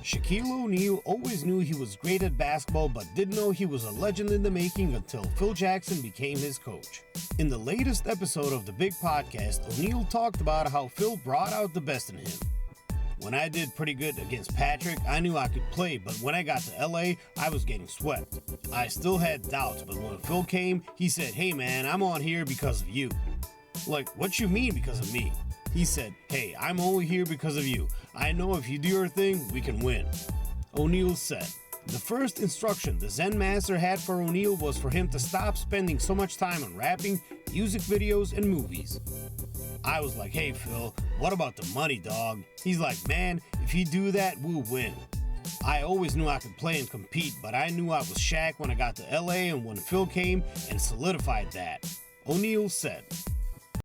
Shaquille O'Neal always knew he was great at basketball but didn't know he was a legend in the making until Phil Jackson became his coach. In the latest episode of the Big Podcast, O'Neal talked about how Phil brought out the best in him. When I did pretty good against Patrick, I knew I could play, but when I got to LA, I was getting swept. I still had doubts, but when Phil came, he said, "Hey man, I'm on here because of you." Like, what you mean because of me? He said, "Hey, I'm only here because of you. I know if you do your thing, we can win." O'Neal said. The first instruction the Zen Master had for O'Neal was for him to stop spending so much time on rapping, music videos, and movies. I was like, "Hey Phil, what about the money, dog?" He's like, "Man, if you do that, we'll win." I always knew I could play and compete, but I knew I was Shaq when I got to LA and when Phil came and solidified that. O'Neal said.